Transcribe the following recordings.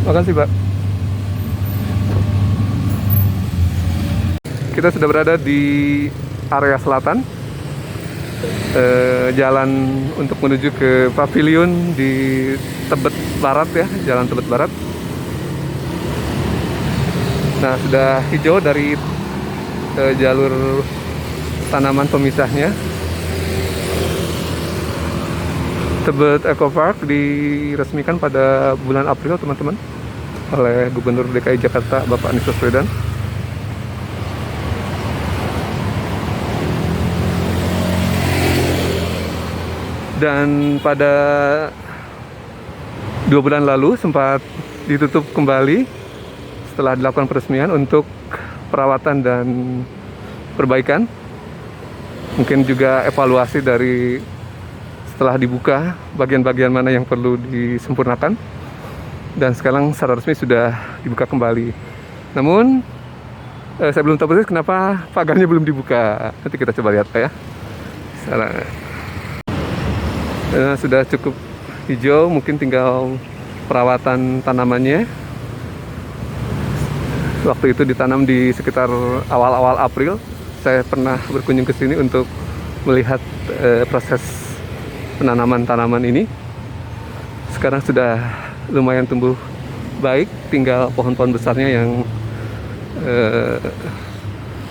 Makasih, Pak. Kita sudah berada di area selatan, jalan untuk menuju ke pavilion di Tebet Barat ya, Jalan Tebet Barat. Nah, sudah hijau dari jalur tanaman pemisahnya. Tebet Eco Park diresmikan pada bulan April, teman-teman, oleh Gubernur DKI Jakarta Bapak Anies Baswedan. Dan pada 2 bulan lalu sempat ditutup kembali setelah dilakukan peresmian untuk perawatan dan perbaikan. Mungkin juga evaluasi dari setelah dibuka bagian-bagian mana yang perlu disempurnakan. Dan sekarang secara resmi sudah dibuka kembali. Namun saya belum tahu persis kenapa pagarnya belum dibuka. Nanti kita coba lihat ya. Sudah cukup hijau, mungkin tinggal perawatan tanamannya. Waktu itu ditanam di sekitar awal-awal April. Saya pernah berkunjung ke sini untuk melihat proses penanaman tanaman ini. Sekarang sudah lumayan tumbuh baik, tinggal pohon-pohon besarnya yang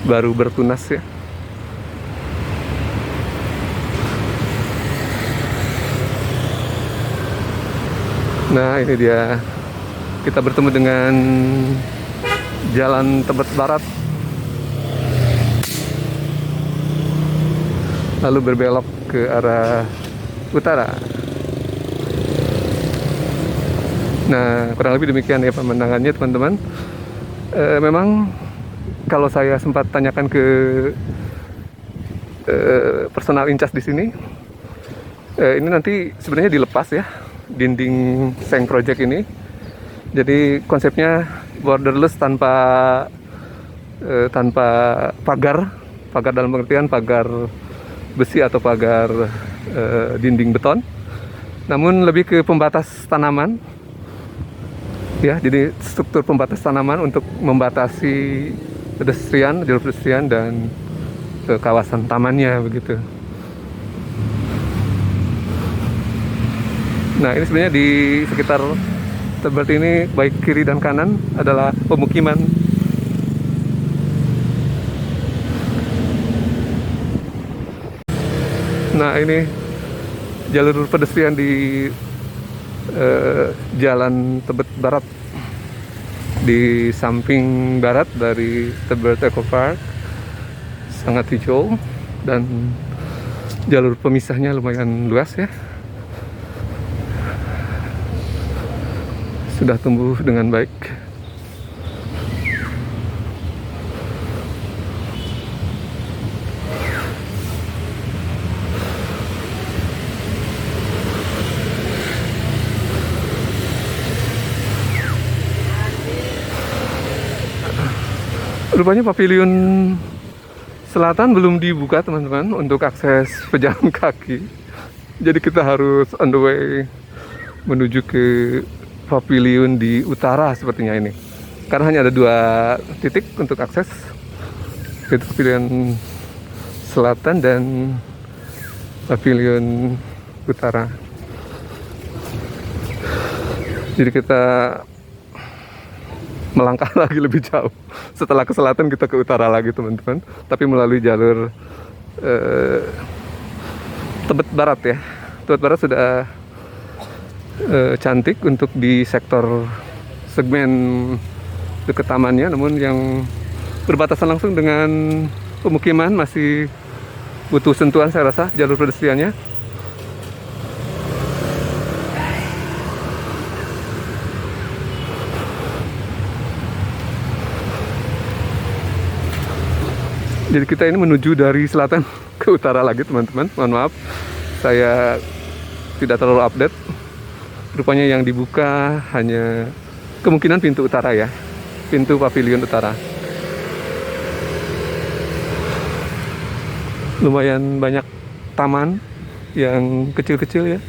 baru bertunas ya. Nah, ini dia, kita bertemu dengan Jalan Tebet Barat, lalu berbelok ke arah utara. Nah, kurang lebih demikian ya pemandangannya, teman-teman. Memang kalau saya sempat tanyakan ke personal incas di sini, ini nanti sebenarnya dilepas ya, dinding seng project ini. Jadi konsepnya borderless, tanpa pagar dalam pengertian pagar besi atau pagar dinding beton, namun lebih ke pembatas tanaman ya. Jadi struktur pembatas tanaman untuk membatasi jalur pedestrian dan kawasan tamannya begitu. Nah, ini sebenarnya di sekitar Tebet ini, baik kiri dan kanan adalah pemukiman. Nah, ini jalur pedestrian di Jalan Tebet Barat, di samping barat dari Tebet Eco Park. Sangat hijau dan jalur pemisahnya lumayan luas ya. Sudah tumbuh dengan baik. Rupanya pavilion selatan belum dibuka, teman-teman, untuk akses pejalan kaki. Jadi kita harus on the way menuju ke pavilion di utara sepertinya ini, karena hanya ada 2 titik untuk akses, yaitu pavilion selatan dan pavilion utara. Jadi kita melangkah lagi lebih jauh. Setelah ke selatan kita ke utara lagi, teman-teman, tapi melalui jalur Tebet Barat ya. Tebet Barat sudah cantik untuk di sektor segmen dekat tamannya, namun yang berbatasan langsung dengan pemukiman masih butuh sentuhan, saya rasa, jalur pedestriannya. Jadi kita ini menuju dari selatan ke utara lagi, teman-teman. Mohon maaf, saya tidak terlalu update. Rupanya yang dibuka hanya kemungkinan pintu utara ya, pintu pavilion utara. Lumayan banyak taman yang kecil-kecil ya.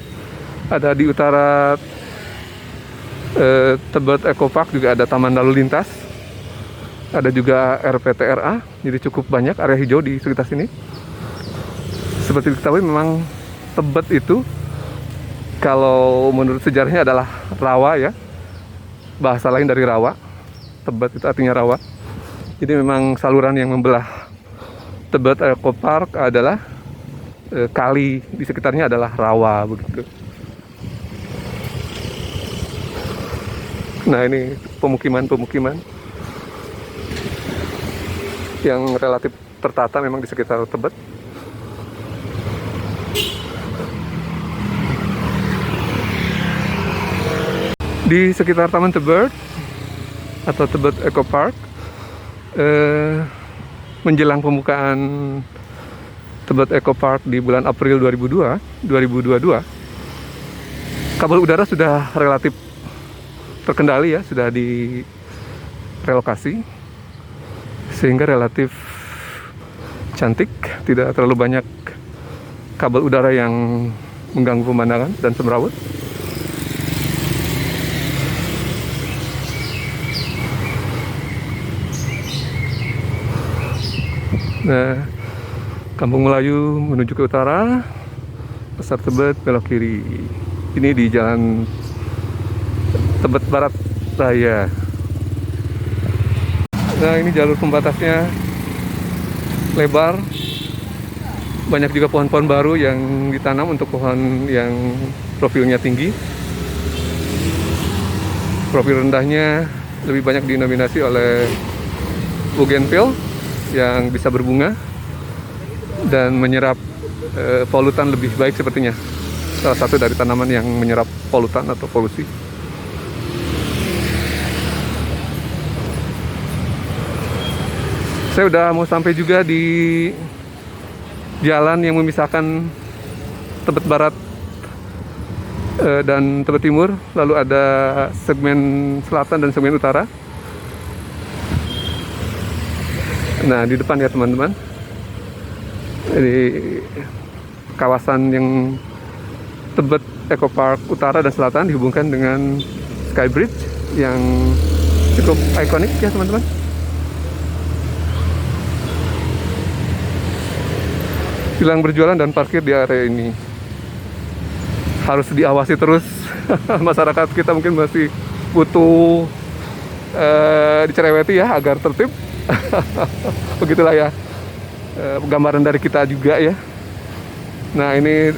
Ada di utara Tebet Eco Park juga ada taman lalu lintas, ada juga RPTRA, jadi cukup banyak area hijau di sekitar sini. Seperti diketahui memang Tebet itu kalau menurut sejarahnya adalah rawa ya, bahasa lain dari rawa. Tebet itu artinya rawa. Jadi memang saluran yang membelah Tebet Eco Park adalah kali di sekitarnya adalah rawa begitu. Nah ini pemukiman-pemukiman yang relatif tertata memang di sekitar Tebet. Di sekitar Taman Tebet atau Tebet Eco Park, menjelang pembukaan Tebet Eco Park di bulan April 2022, kabel udara sudah relatif terkendali ya, sudah direlokasi sehingga relatif cantik, tidak terlalu banyak kabel udara yang mengganggu pemandangan dan semrawut. Nah, Kampung Melayu menuju ke utara, Pasar Tebet belok kiri. Ini di Jalan Tebet Barat Raya. Nah, ini jalur pembatasnya lebar. Banyak juga pohon-pohon baru yang ditanam untuk pohon yang profilnya tinggi. Profil rendahnya lebih banyak dinominasi oleh bougainville yang bisa berbunga dan menyerap polutan lebih baik sepertinya. Salah satu dari tanaman yang menyerap polutan atau polusi. Saya udah mau sampai juga di jalan yang memisahkan Tebet Barat dan Tebet Timur. Lalu ada segmen selatan dan segmen utara. Nah, di depan ya teman-teman, ini kawasan yang Tebet Eco Park utara dan selatan dihubungkan dengan Skybridge yang cukup ikonik ya teman-teman. Silang berjualan dan parkir di area ini harus diawasi terus. Masyarakat kita mungkin masih butuh dicereweti ya agar tertib. Begitulah ya, gambaran dari kita juga ya. Nah, ini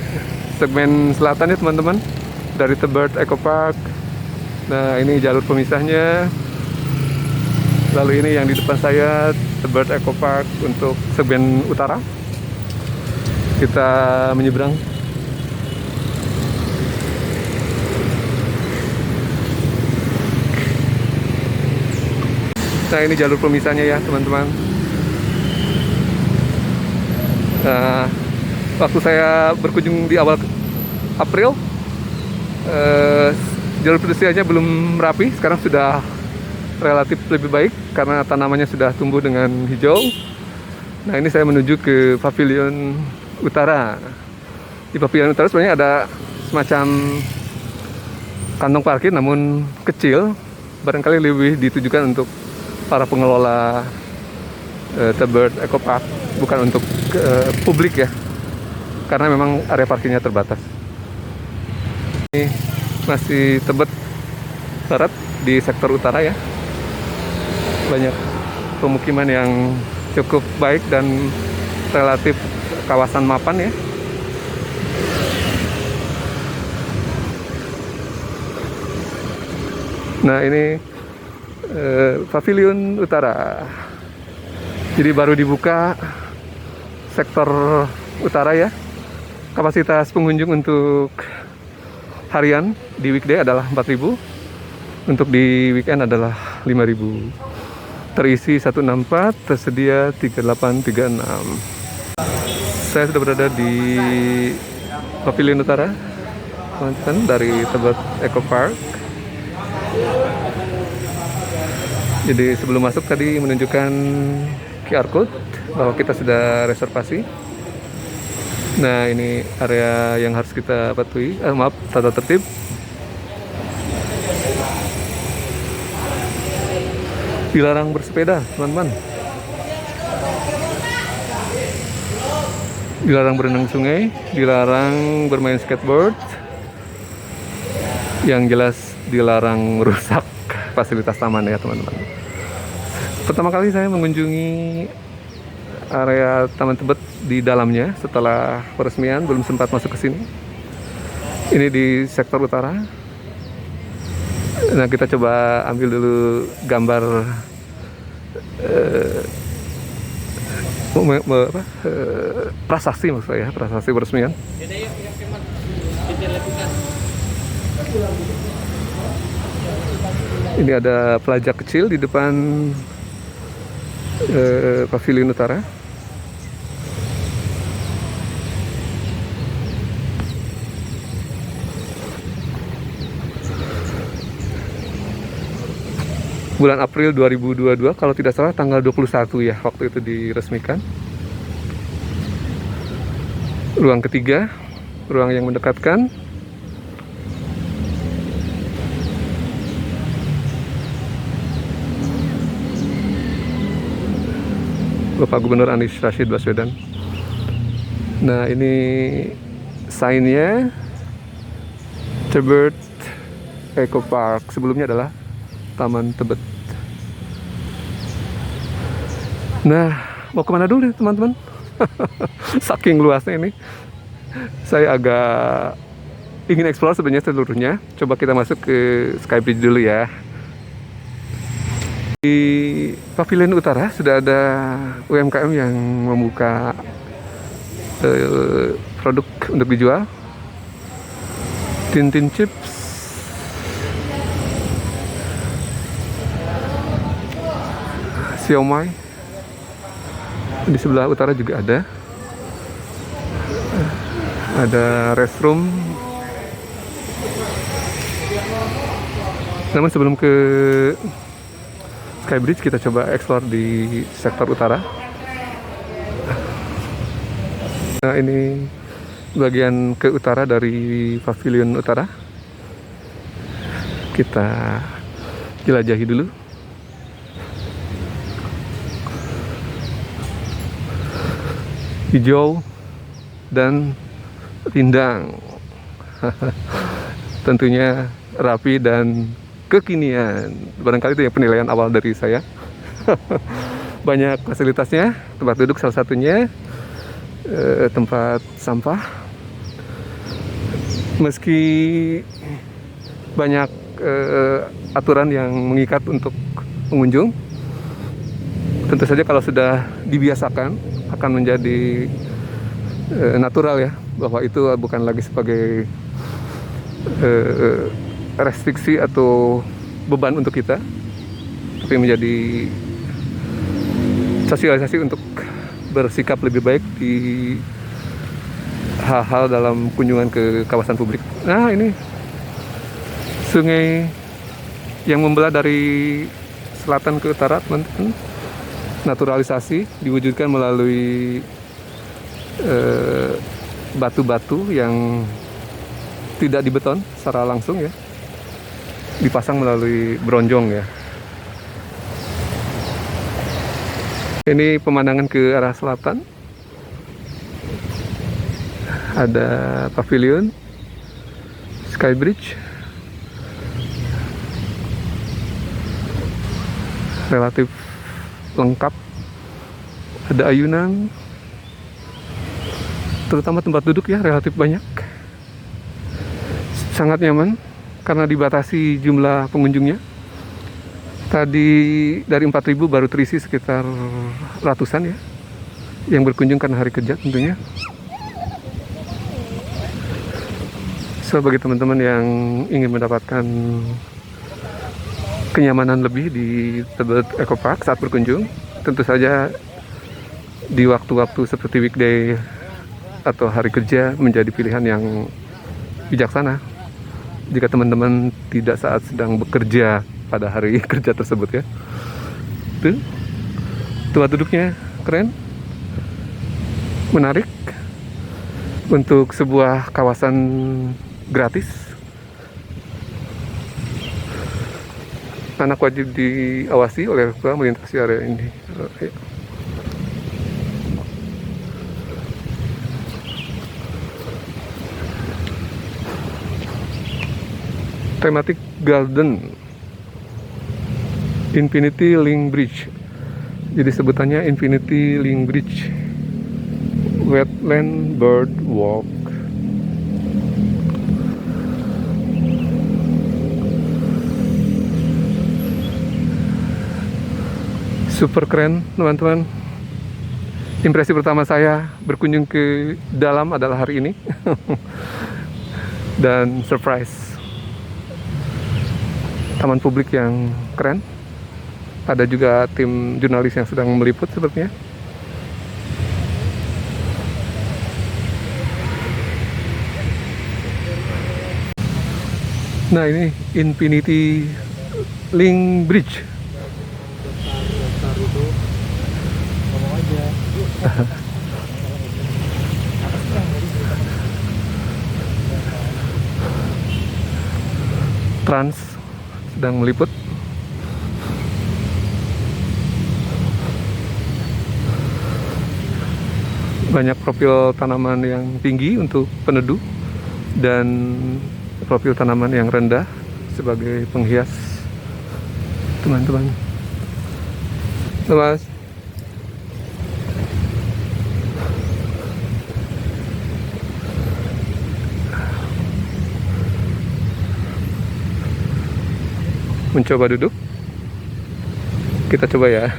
segmen selatan ya teman-teman, dari Tebet Eco Park. Nah, ini jalur pemisahnya. Lalu ini yang di depan saya, Tebet Eco Park untuk segmen utara. Kita menyeberang. Nah, ini jalur pemisahnya ya teman-teman. Nah, waktu saya berkunjung di awal April, jalur pedestriannya belum rapi. Sekarang sudah relatif lebih baik karena tanamannya sudah tumbuh dengan hijau. Nah, ini saya menuju ke Pavilion Utara. Di Pavilion Utara sebenarnya ada semacam kantong parkir namun kecil. Barangkali lebih ditujukan untuk para pengelola Tebet Eco Park, bukan untuk publik ya, karena memang area parkirnya terbatas. Ini masih Tebet Barat di sektor utara ya, banyak pemukiman yang cukup baik dan relatif kawasan mapan ya. Nah, ini Pavilion Utara. Jadi baru dibuka sektor utara ya. Kapasitas pengunjung untuk harian di weekday adalah 4.000. Untuk di weekend adalah 5.000. Terisi 164, tersedia 3836. Saya sudah berada di Pavilion Utara, teman-teman, dari Tebet Eco Park. Jadi sebelum masuk tadi menunjukkan QR code bahwa kita sudah reservasi. Nah, ini area yang harus kita patuhi. Maaf, tata tertib. Dilarang bersepeda, teman-teman. Dilarang berenang di sungai, dilarang bermain skateboard. Yang jelas dilarang merusak fasilitas taman ya, teman-teman. Pertama kali saya mengunjungi area Taman Tebet di dalamnya setelah peresmian, belum sempat masuk ke sini. Ini di sektor utara. Nah, kita coba ambil dulu gambar prasasti, maksud saya, prasasti peresmian. Ini ada pelajar kecil di depan pavilion utara. Bulan April 2022, kalau tidak salah tanggal 21 ya, waktu itu diresmikan. Ruang ketiga, ruang yang mendekatkan. Bapak Gubernur Anies Rashid Baswedan. Nah, ini sign-nya Tebet Eco Park. Sebelumnya adalah Taman Tebet. Nah, mau kemana dulu nih teman-teman? Saking luasnya ini, saya agak ingin explore sebenarnya seluruhnya. Coba kita masuk ke Skybridge dulu ya. Di pavilion utara sudah ada UMKM yang membuka produk untuk dijual. Tintin chips, siomay. Di sebelah utara juga ada restroom. Namun sebelum ke Skybridge, kita coba explore di sektor utara. Nah, ini bagian ke utara dari pavilion utara. Kita jelajahi dulu. Hijau dan rindang. Tentunya rapi dan kekinian. Barangkali itu ya penilaian awal dari saya. Banyak fasilitasnya, tempat duduk salah satunya, tempat sampah. Meski banyak aturan yang mengikat untuk pengunjung, tentu saja kalau sudah dibiasakan akan menjadi natural ya, bahwa itu bukan lagi sebagai restriksi atau beban untuk kita, tapi menjadi sosialisasi untuk bersikap lebih baik di hal-hal dalam kunjungan ke kawasan publik. Nah, ini sungai yang membelah dari selatan ke utara, teman-teman. Naturalisasi diwujudkan melalui batu-batu yang tidak dibeton secara langsung ya, dipasang melalui bronjong ya. Ini pemandangan ke arah selatan. Ada pavilion Skybridge, relatif lengkap. Ada ayunan, terutama tempat duduk ya, relatif banyak. Sangat nyaman karena dibatasi jumlah pengunjungnya. Tadi dari 4.000 baru terisi sekitar ratusan ya, yang berkunjung karena hari kerja tentunya. So, bagi teman-teman yang ingin mendapatkan kenyamanan lebih di Tebet Eco Park saat berkunjung, tentu saja di waktu-waktu seperti weekday atau hari kerja menjadi pilihan yang bijaksana jika teman-teman tidak saat sedang bekerja pada hari kerja tersebut ya. Tuh, tempat duduknya keren, menarik untuk sebuah kawasan gratis. Anak wajib diawasi oleh orang tua melintasi area ini. Oke. Thematic Garden Infinity Link Bridge. Jadi sebutannya Infinity Link Bridge. Wetland Bird Walk. Super keren, teman-teman. Impresi pertama saya berkunjung ke dalam adalah hari ini. Dan surprise. Taman publik yang keren. Ada juga tim jurnalis yang sedang meliput sepertinya. Nah, ini Infinity Link Bridge. Itu ngomong aja. Trans sedang meliput. Banyak profil tanaman yang tinggi untuk peneduh dan profil tanaman yang rendah sebagai penghias, teman-teman. Mas, mencoba duduk, kita coba ya.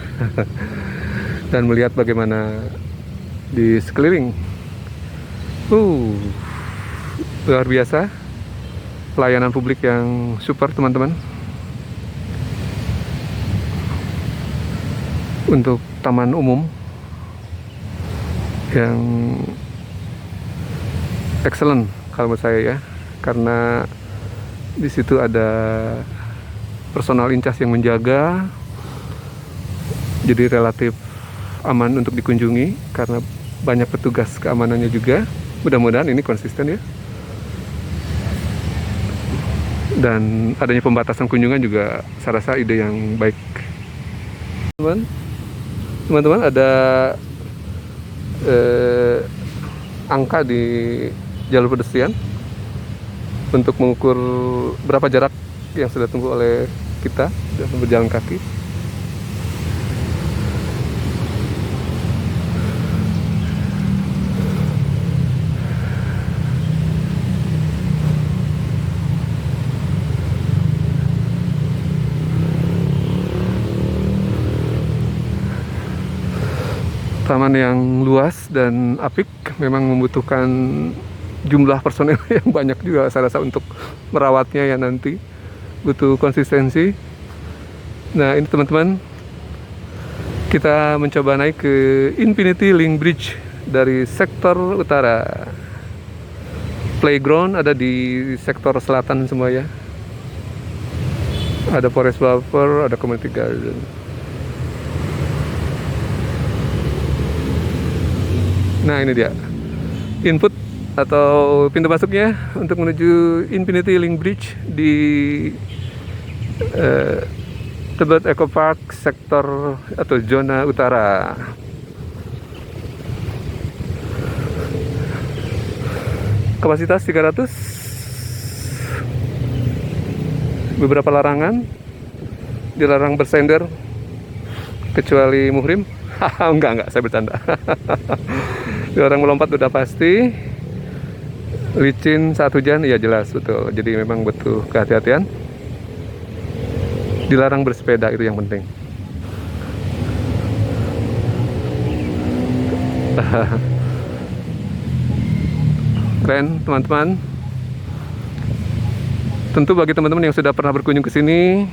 Dan melihat bagaimana di sekeliling. Luar biasa pelayanan publik yang super, teman-teman. Untuk taman umum yang excellent kalau menurut saya ya, karena di situ ada personal incas yang menjaga, jadi relatif aman untuk dikunjungi karena banyak petugas keamanannya juga. Mudah-mudahan ini konsisten ya. Dan adanya pembatasan kunjungan juga saya rasa ide yang baik. Teman-teman, ada angka di jalur pedestrian untuk mengukur berapa jarak yang sudah ditempuh oleh kita dalam berjalan kaki. Taman yang luas dan apik memang membutuhkan jumlah personel yang banyak juga saya rasa untuk merawatnya ya, nanti butuh konsistensi. Nah, ini teman-teman, kita mencoba naik ke Infinity Link Bridge dari sektor utara. Playground ada di sektor selatan semua ya. Ada forest buffer, ada community garden. Nah, ini dia input atau pintu masuknya untuk menuju Infinity Link Bridge di Tebet Eco Park sektor atau zona utara. Kapasitas 300. Beberapa larangan, dilarang bersender kecuali muhrim. Enggak, saya bercanda. Dilarang melompat udah pasti. Licin saat hujan, ya jelas, betul. Jadi memang butuh kehati-hatian. Dilarang bersepeda, itu yang penting. Keren, teman-teman. Tentu bagi teman-teman yang sudah pernah berkunjung ke sini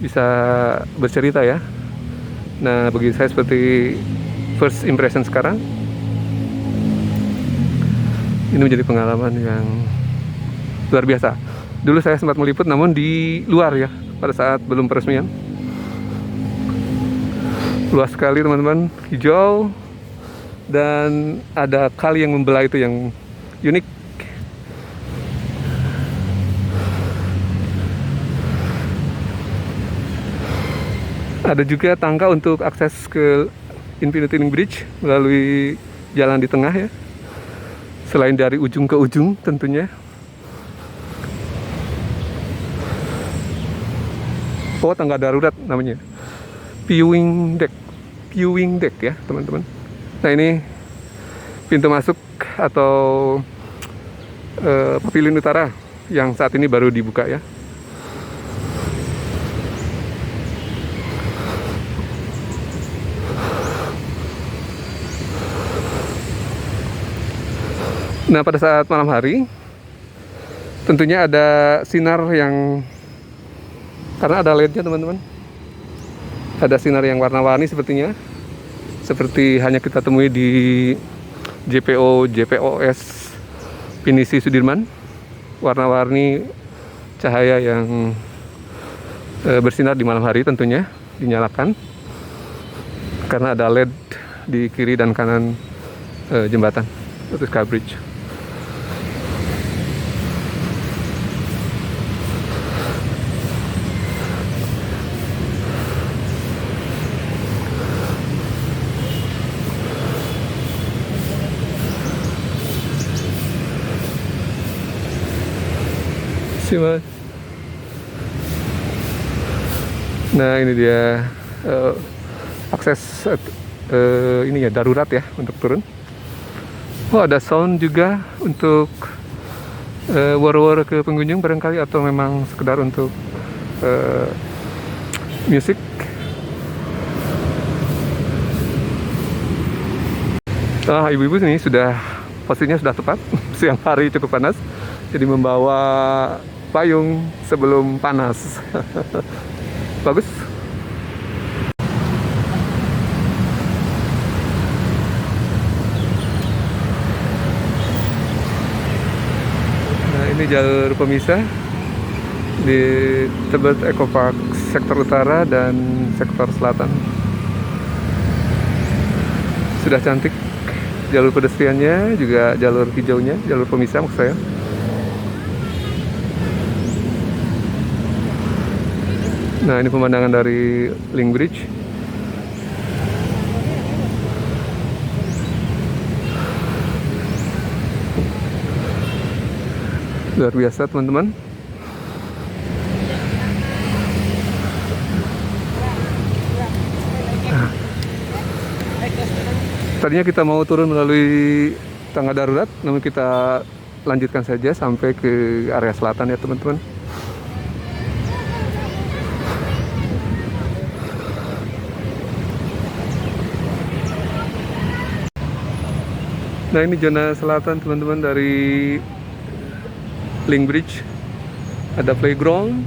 bisa bercerita ya. Nah, bagi saya seperti first impression sekarang, ini menjadi pengalaman yang luar biasa. Dulu saya sempat meliput namun di luar ya, pada saat belum peresmian. Luas sekali teman-teman, hijau, dan ada kali yang membelah itu yang unik. Ada juga tangga untuk akses ke Infinity Link Bridge melalui jalan di tengah ya. Selain dari ujung ke ujung tentunya. Oh, tangga darurat namanya. Viewing deck ya teman-teman. Nah, ini pintu masuk atau pavilion utara yang saat ini baru dibuka ya. Nah, pada saat malam hari tentunya ada sinar yang, karena ada LED-nya teman-teman, ada sinar yang warna-warni sepertinya, seperti hanya kita temui di JPOS Pinisi Sudirman. Warna-warni cahaya yang bersinar di malam hari tentunya dinyalakan karena ada LED di kiri dan kanan jembatan atau Skybridge. Nah, ini dia akses ini ya, darurat ya untuk turun. Oh, ada sound juga untuk war-war ke pengunjung barangkali, atau memang sekedar untuk musik. Ibu-ibu ini posisinya sudah tepat. Siang hari cukup panas, jadi membawa payung sebelum panas. Bagus. Nah, ini jalur pemisah di Tebet Eco Park sektor utara dan sektor selatan. Sudah cantik jalur pedestriannya, juga jalur hijaunya, jalur pemisah maksud saya. Nah, ini pemandangan dari Link Bridge. Luar biasa teman-teman. Tadinya kita mau turun melalui tangga darurat, namun kita lanjutkan saja sampai ke area selatan ya teman-teman. Nah, ini zona selatan teman-teman dari Link Bridge. Ada playground.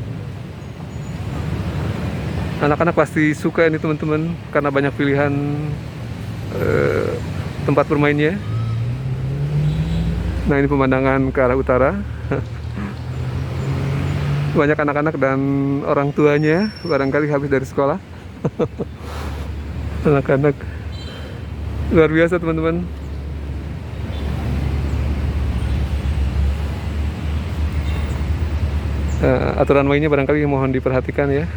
Anak-anak pasti suka ini teman-teman, karena banyak pilihan tempat bermainnya. Nah, ini pemandangan ke arah utara. Banyak anak-anak dan orang tuanya barangkali habis dari sekolah. Anak-anak luar biasa teman-teman. Aturan mainnya barangkali mohon diperhatikan ya,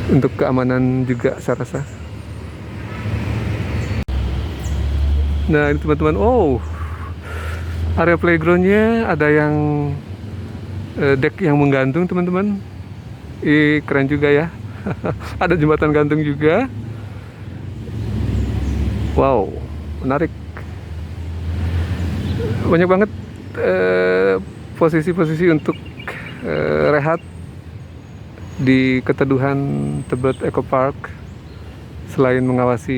untuk keamanan juga saya rasa. Nah, ini teman-teman, area playgroundnya ada yang deck yang menggantung teman-teman. Keren juga ya. Ada jembatan gantung juga. Wow, menarik. Banyak banget posisi-posisi untuk rehat di keteduhan Tebet Eco Park. Selain mengawasi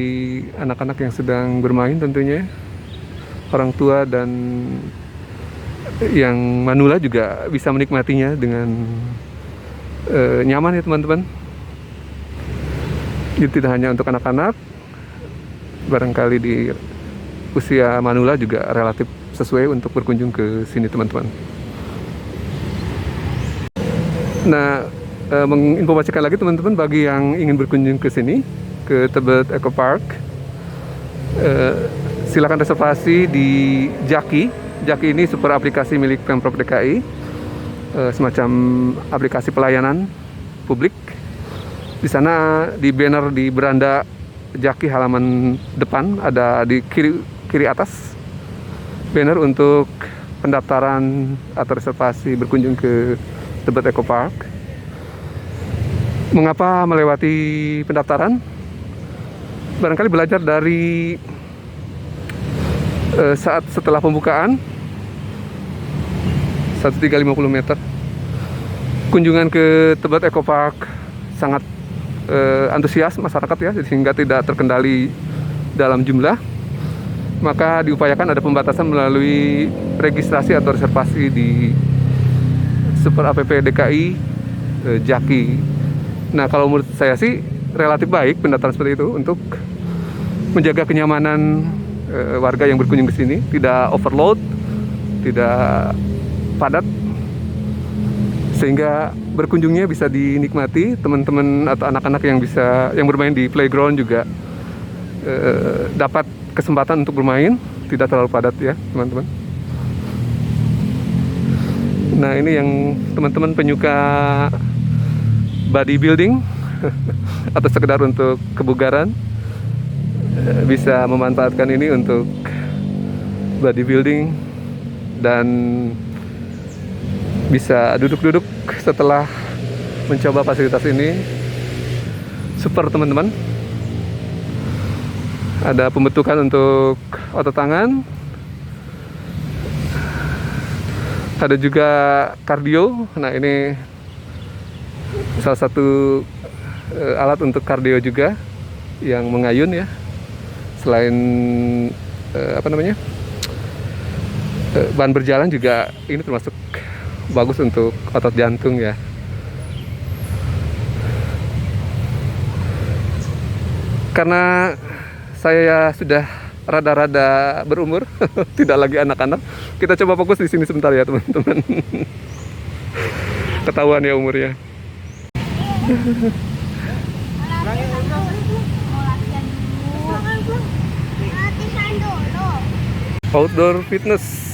anak-anak yang sedang bermain tentunya, orang tua dan yang manula juga bisa menikmatinya dengan nyaman ya teman-teman. Jadi tidak hanya untuk anak-anak, barangkali di usia manula juga relatif sesuai untuk berkunjung ke sini teman-teman. Nah, menginformasikan lagi teman-teman bagi yang ingin berkunjung ke sini, ke Tebet Eco Park, silakan reservasi di Jaki. Jaki ini super aplikasi milik Pemprov DKI, semacam aplikasi pelayanan publik Di sana di banner di beranda Jaki halaman depan ada di kiri atas banner untuk pendaftaran atau reservasi berkunjung ke Tebet Eco Park. Mengapa melewati pendaftaran? Barangkali belajar dari saat setelah pembukaan 1350 meter kunjungan ke Tebet Eco Park sangat antusias masyarakat ya, sehingga tidak terkendali dalam jumlah. Maka diupayakan ada pembatasan melalui registrasi atau reservasi di Super App DKI Jaki. Nah, kalau menurut saya sih relatif baik pendaftaran seperti itu untuk menjaga kenyamanan warga yang berkunjung ke sini, tidak overload, tidak padat, sehingga berkunjungnya bisa dinikmati. Teman-teman atau anak-anak yang bermain di playground juga dapat kesempatan untuk bermain, tidak terlalu padat ya teman-teman. Nah, ini yang teman-teman penyuka bodybuilding atau sekedar untuk kebugaran bisa memanfaatkan ini untuk bodybuilding dan bisa duduk-duduk setelah mencoba fasilitas ini. Super teman-teman. Ada pembentukan untuk otot tangan. Ada juga kardio. Nah, ini salah satu alat untuk kardio juga yang mengayun ya. Selain bahan berjalan juga ini termasuk bagus untuk otot jantung ya. Karena saya sudah rada-rada berumur, tidak lagi anak-anak, kita coba fokus di sini sebentar ya teman-teman. Ketahuan ya umurnya. Outdoor fitness.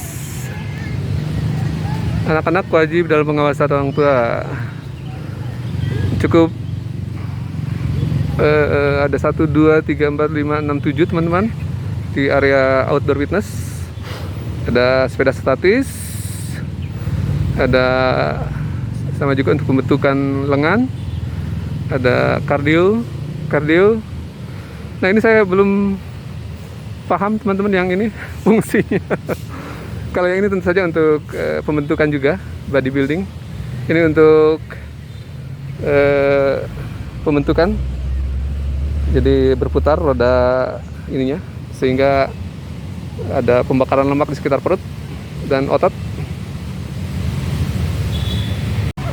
Anak-anak wajib dalam pengawasan orang tua. Cukup ada 1, 2, 3, 4, 5, 6, 7 teman-teman di area outdoor fitness. Ada sepeda statis, ada sama juga untuk pembentukan lengan, ada kardio. Nah, ini saya belum paham teman-teman yang ini fungsinya. Kalau yang ini tentu saja untuk pembentukan juga bodybuilding. Ini untuk pembentukan, jadi berputar roda ininya sehingga ada pembakaran lemak di sekitar perut dan otot.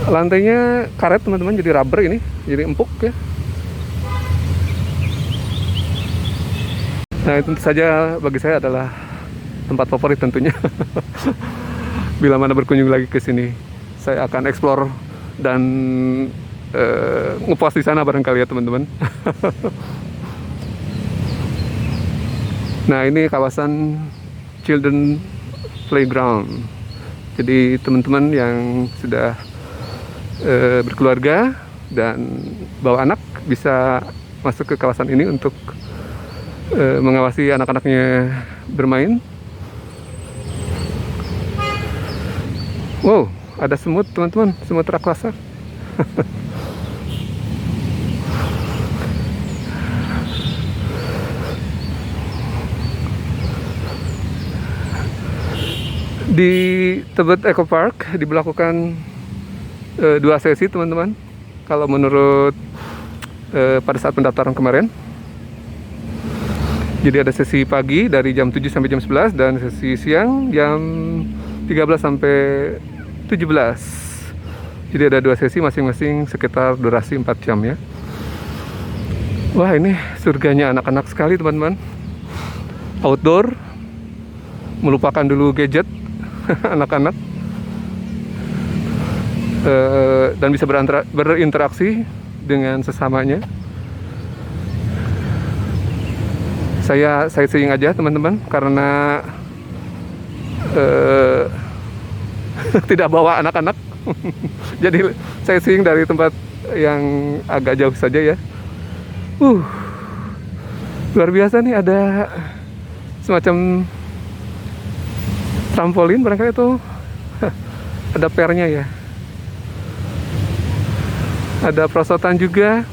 Lantainya karet teman-teman, jadi rubber ini, jadi empuk ya. Nah, itu tentu saja bagi saya adalah tempat favorit tentunya. Bila mana berkunjung lagi ke sini, saya akan explore dan ngepost di sana barangkali ya teman-teman. Nah, ini kawasan children playground. Jadi teman-teman yang sudah berkeluarga dan bawa anak bisa masuk ke kawasan ini untuk mengawasi anak-anaknya bermain. Wow, ada semut teman-teman, semut raksasa. Di Tebet Eco Park diberlakukan 2 sesi teman-teman. Kalau menurut pada saat pendaftaran kemarin, jadi ada sesi pagi dari jam 7 sampai jam 11 dan sesi siang jam 13 sampai 17. Jadi ada 2 sesi masing-masing sekitar durasi 4 jam ya. Wah, ini surganya anak-anak sekali teman-teman. Outdoor, melupakan dulu gadget anak-anak, dan bisa berinteraksi dengan sesamanya. Saya sightseeing aja teman-teman karena tidak bawa anak-anak. Jadi saya sightseeing dari tempat yang agak jauh saja ya. Uh, Luar biasa nih, ada semacam trampolin barangkali itu. Ada pernya ya. Ada perosotan juga.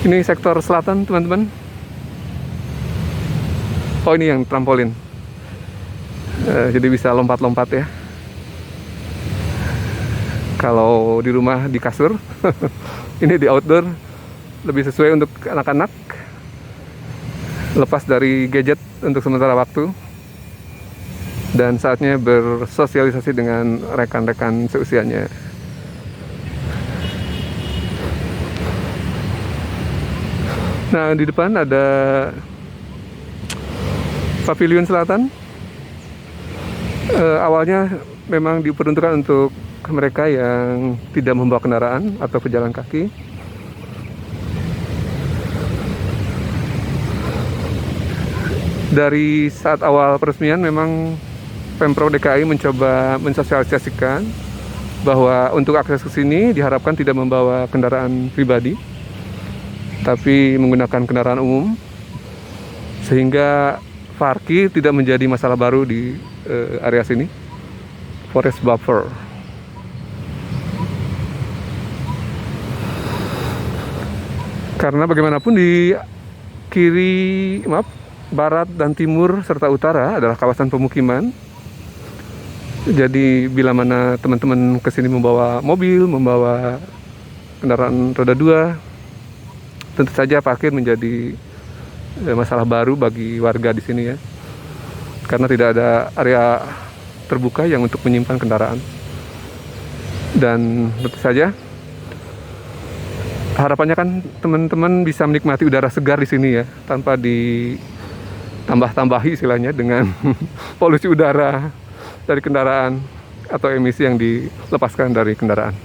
Ini sektor selatan teman-teman. Oh, ini yang trampolin. Jadi bisa lompat-lompat ya. Kalau di rumah di kasur, ini di outdoor, lebih sesuai untuk anak-anak. Lepas dari gadget untuk sementara waktu. Dan saatnya bersosialisasi dengan rekan-rekan seusianya. Nah, di depan ada pavilion selatan. Awalnya memang diperuntukkan untuk mereka yang tidak membawa kendaraan atau pejalan kaki. Dari saat awal peresmian memang Pemprov DKI mencoba mensosialisasikan bahwa untuk akses ke sini diharapkan tidak membawa kendaraan pribadi, tapi menggunakan kendaraan umum, sehingga parkir tidak menjadi masalah baru di area sini. Forest buffer. Karena bagaimanapun di barat dan timur serta utara adalah kawasan pemukiman. Jadi bila mana teman-teman kesini membawa mobil, membawa kendaraan roda 2, tentu saja parkir menjadi masalah baru bagi warga di sini ya. Karena tidak ada area terbuka yang untuk menyimpan kendaraan. Dan tentu saja harapannya kan teman-teman bisa menikmati udara segar di sini ya, tanpa ditambah-tambahi istilahnya dengan polusi udara dari kendaraan atau emisi yang dilepaskan dari kendaraan.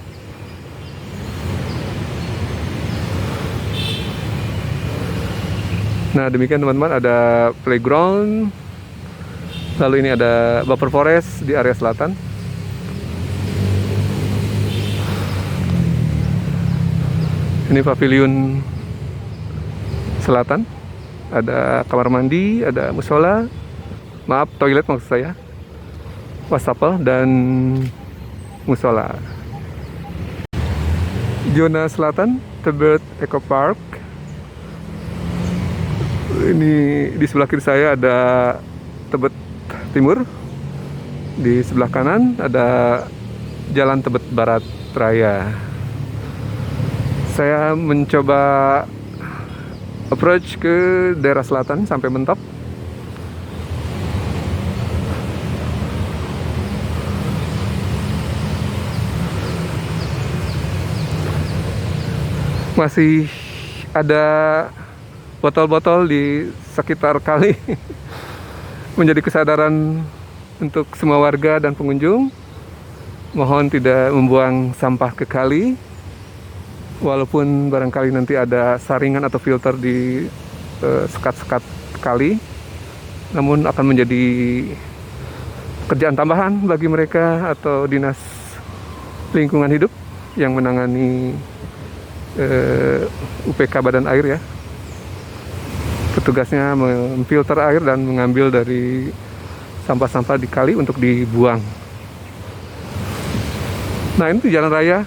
Nah, demikian teman-teman, ada playground. Lalu ini ada buffer forest di area selatan. Ini pavilion selatan. Ada kamar mandi, ada musola. Maaf, toilet maksud saya. Wastafel dan musola. Zona selatan, Tebet Eco Park. Ini di sebelah kiri saya ada Tebet Timur. Di sebelah kanan ada Jalan Tebet Barat Raya. Saya mencoba approach ke daerah selatan sampai mentok. Masih ada botol-botol di sekitar kali. Menjadi kesadaran untuk semua warga dan pengunjung. Mohon tidak membuang sampah ke kali. Walaupun barangkali nanti ada saringan atau filter di sekat-sekat kali, namun akan menjadi kerjaan tambahan bagi mereka atau dinas lingkungan hidup yang menangani UPK badan air ya. Petugasnya memfilter air dan mengambil dari sampah-sampah di kali untuk dibuang. Nah, ini jalan raya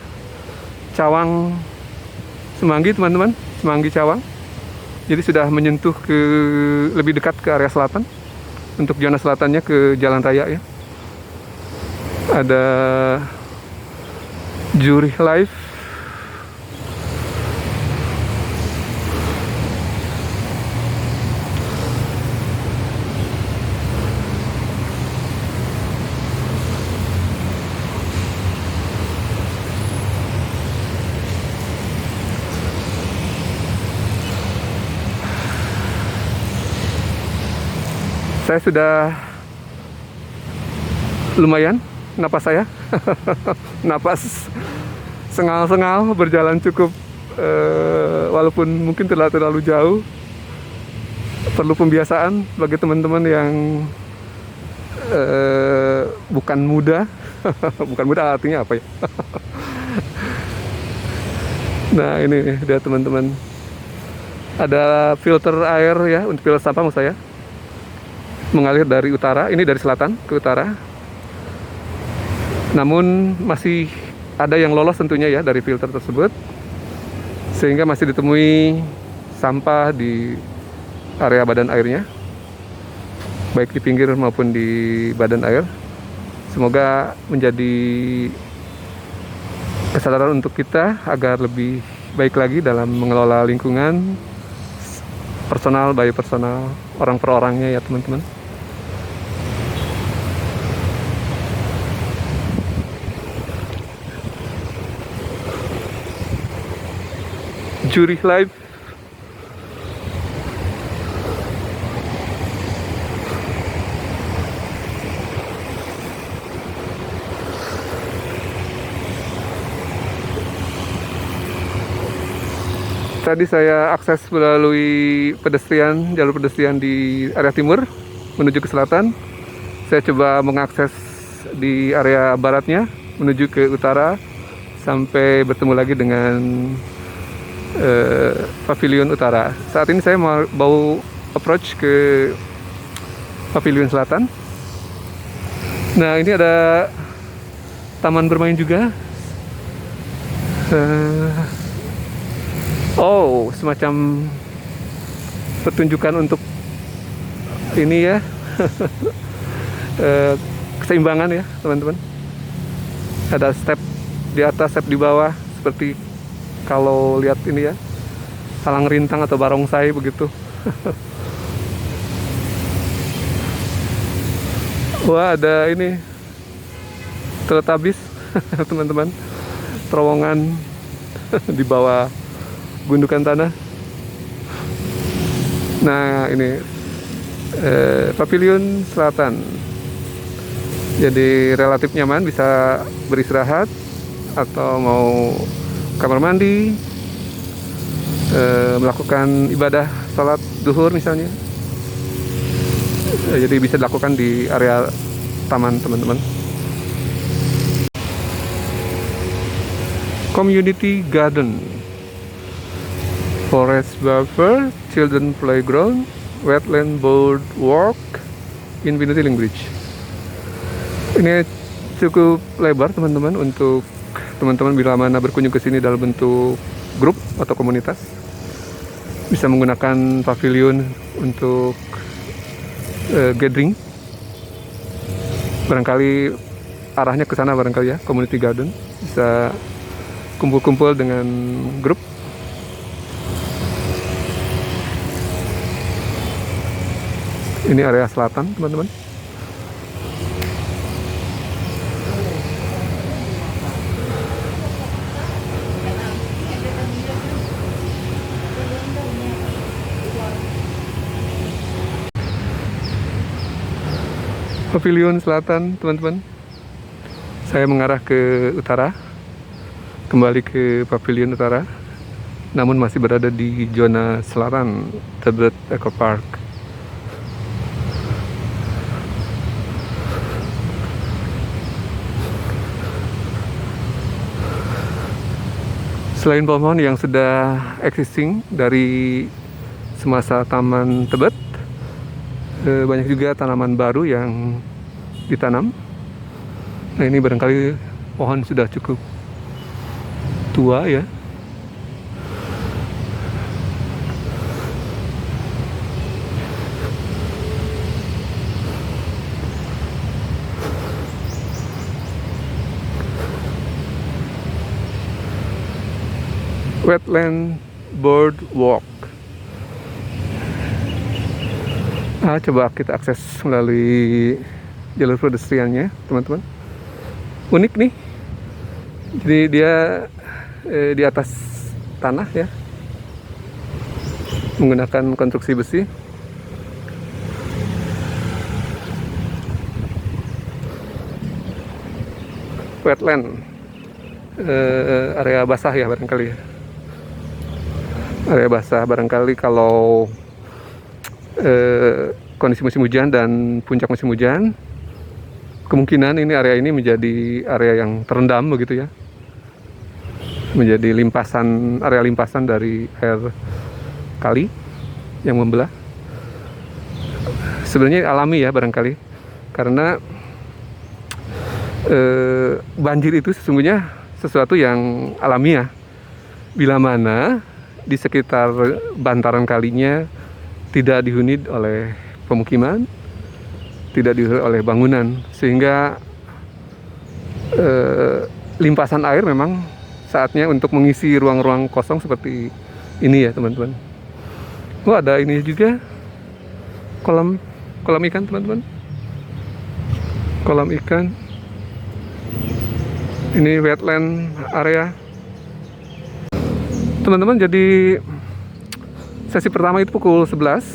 Cawang Semanggi teman-teman, Semanggi Cawang. Jadi sudah menyentuh ke lebih dekat ke area selatan. Untuk zona selatannya ke jalan raya ya. Ada Zurich Life. Saya sudah lumayan napas saya. Napas sengal-sengal, berjalan cukup walaupun mungkin terlalu jauh. Perlu pembiasaan bagi teman-teman yang bukan muda Bukan mudah artinya apa ya? Nah ini dia teman-teman, ada filter air ya untuk filter sampah maksud saya, mengalir dari utara, ini dari selatan ke utara. Namun masih ada yang lolos tentunya ya dari filter tersebut, sehingga masih ditemui sampah di area badan airnya, baik di pinggir maupun di badan air. Semoga menjadi kesadaran untuk kita agar lebih baik lagi dalam mengelola lingkungan, personal by personal, orang per orangnya ya teman-teman. Zurich Live. Tadi saya akses melalui pedestrian, jalur pedestrian di area timur menuju ke selatan. Saya coba mengakses di area baratnya menuju ke utara sampai bertemu lagi dengan pavilion utara. Saat ini saya mau approach ke pavilion selatan. Nah ini ada taman bermain juga. Oh, semacam pertunjukan untuk ini ya, keseimbangan ya teman-teman. Ada step di atas, step di bawah, seperti kalau lihat ini ya, palang rintang atau barongsai begitu. Wah, ada ini Teletubbies teman-teman, terowongan di bawah gundukan tanah. Nah ini pavilion selatan, jadi relatif nyaman, bisa beristirahat atau mau kamar mandi, melakukan ibadah salat duhur misalnya. Jadi bisa dilakukan di area taman teman-teman. Community garden, forest buffer, children playground, wetland boardwalk, Infinity Link Bridge. Ini cukup lebar teman-teman untuk teman-teman bila mana berkunjung ke sini dalam bentuk grup atau komunitas. Bisa menggunakan pavilion untuk gathering. Barangkali arahnya ke sana barangkali ya, community garden. Bisa kumpul-kumpul dengan grup. Ini area selatan teman-teman. Pavilion selatan teman-teman. Saya mengarah ke utara, kembali ke pavilion utara, namun masih berada di zona selatan Tebet Eco Park. Selain pohon yang sudah existing dari semasa Taman Tebet, banyak juga tanaman baru yang ditanam. Nah ini barangkali pohon sudah cukup tua ya. Wetland boardwalk. Coba kita akses melalui jalur pedestriannya teman-teman. Unik nih, jadi dia di atas tanah ya, menggunakan konstruksi besi. Wetland, area basah ya barangkali ya, area basah barangkali kalau kondisi musim hujan dan puncak musim hujan, kemungkinan ini area ini menjadi area yang terendam begitu ya, menjadi area limpasan dari air kali yang membelah. Sebenarnya alami ya barangkali, karena banjir itu sesungguhnya sesuatu yang alamiah bila mana di sekitar bantaran kalinya tidak dihuni oleh pemukiman, tidak dihuni oleh bangunan, sehingga limpasan air memang saatnya untuk mengisi ruang-ruang kosong seperti ini ya teman-teman. Oh, ada ini juga kolam ikan teman-teman, kolam ikan. Ini wetland area teman-teman. Jadi sesi pertama itu pukul 11,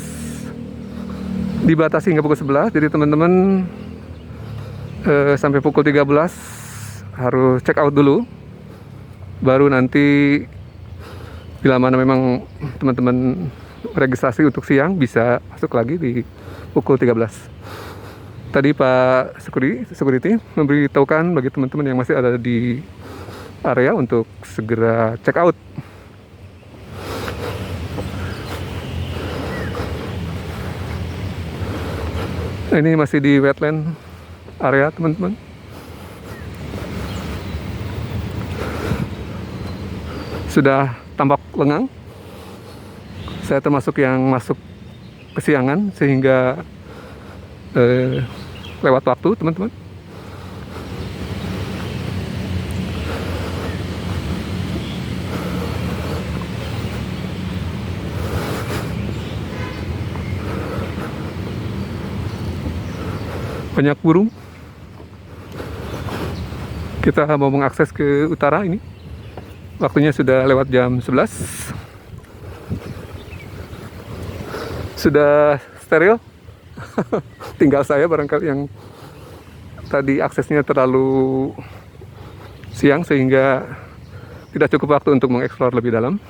dibatasi hingga pukul 11. Jadi teman-teman sampai pukul 13 harus check out dulu, baru nanti bila mana memang teman-teman registrasi untuk siang bisa masuk lagi di pukul 13. Tadi Pak Security memberitahukan bagi teman-teman yang masih ada di area untuk segera check out. Ini masih di wetland area teman-teman. Sudah tampak lengang. Saya termasuk yang masuk kesiangan sehingga lewat waktu teman-teman. Banyak burung. Kita mau mengakses ke utara ini. Waktunya sudah lewat jam 11. Sudah steril. Tinggal saya barangkali yang tadi aksesnya terlalu siang sehingga tidak cukup waktu untuk mengeksplor lebih dalam.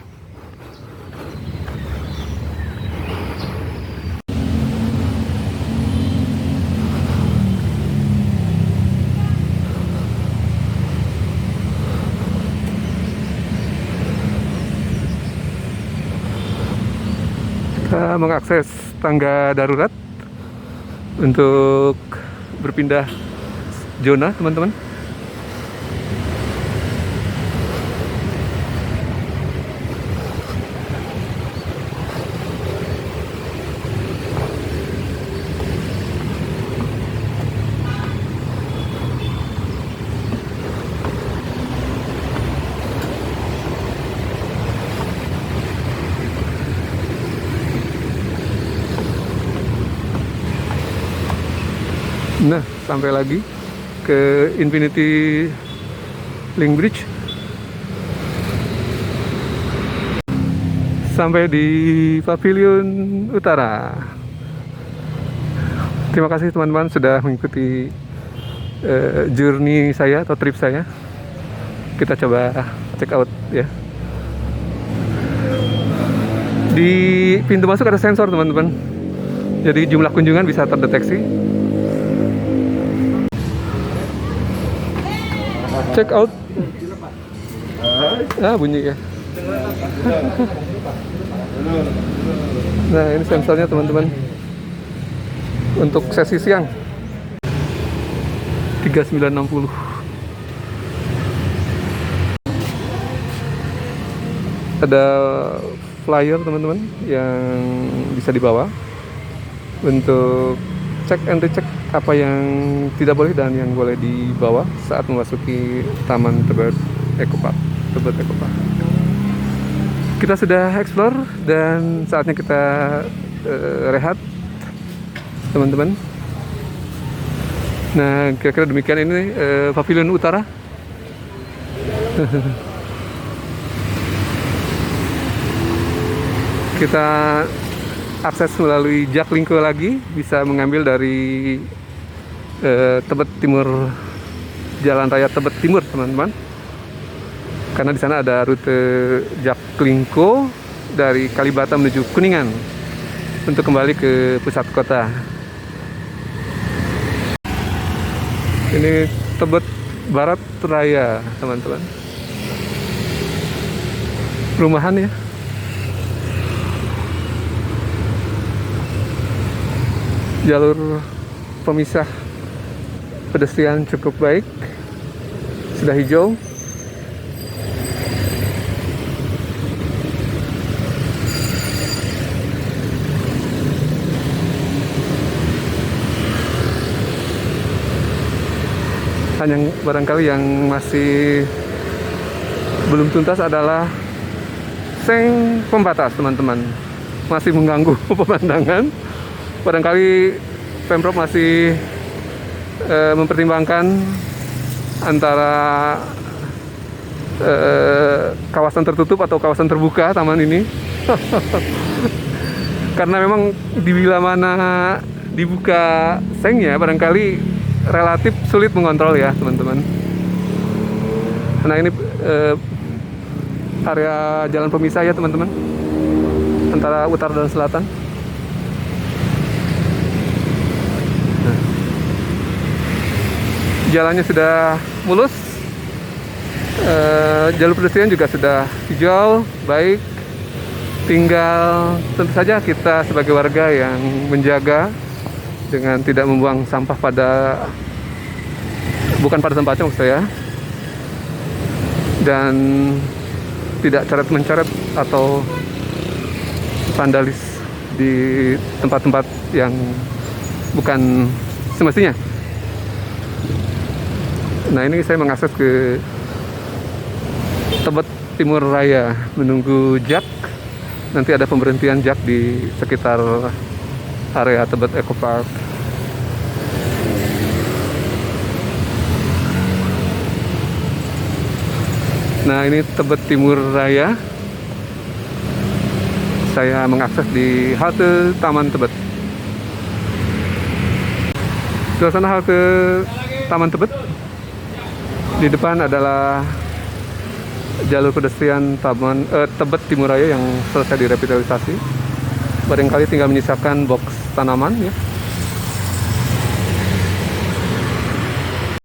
Kita mengakses tangga darurat untuk berpindah zona teman-teman. Nah, sampai lagi ke Infinity Link Bridge. Sampai di Pavilion Utara. Terima kasih teman-teman sudah mengikuti journey saya atau trip saya. Kita coba check out ya. Di pintu masuk ada sensor teman-teman. Jadi jumlah kunjungan bisa terdeteksi. Check out. Bunyi ya. Nah, ini sensornya teman-teman. Untuk sesi siang 3960. Ada flyer teman-teman yang bisa dibawa untuk cek and recheck apa yang tidak boleh dan yang boleh dibawa saat memasuki Taman Tebet Eco Park. Kita sudah explore dan saatnya kita rehat teman-teman. Nah, kira-kira demikian ini Pavilion Utara. Kita akses melalui Jaklingko lagi, bisa mengambil dari Tebet Timur, Jalan Raya Tebet Timur teman-teman. Karena di sana ada rute Jaklingko dari Kalibata menuju Kuningan untuk kembali ke pusat kota. Ini Tebet Barat Raya, teman-teman. Rumahan ya. Jalur pemisah pedestrian cukup baik, sudah hijau. Hanya barangkali yang masih belum tuntas adalah seng pembatas, teman-teman. Masih mengganggu pemandangan. Barangkali Pemprov masih mempertimbangkan antara kawasan tertutup atau kawasan terbuka taman ini. Karena memang bila mana dibuka sengnya barangkali relatif sulit mengontrol ya, teman-teman. Nah, ini area jalan pemisah ya, teman-teman, antara utara dan selatan. Nah, jalannya sudah mulus, jalur pedestrian juga sudah hijau, baik. Tinggal tentu saja kita sebagai warga yang menjaga dengan tidak membuang sampah bukan pada tempatnya maksud saya, dan tidak coret-mencoret atau vandalis di tempat-tempat yang bukan semestinya. Nah, ini saya mengakses ke Tebet Timur Raya menunggu jak. Nanti ada pemberhentian jak di sekitar area Tebet Eco Park. Nah, ini Tebet Timur Raya. Saya mengakses di halte Taman Tebet. Suasana halte Taman Tebet. Di depan adalah jalur pedestrian Tebet Timur Raya yang selesai direvitalisasi. Barangkali tinggal menyisakan box tanaman ya.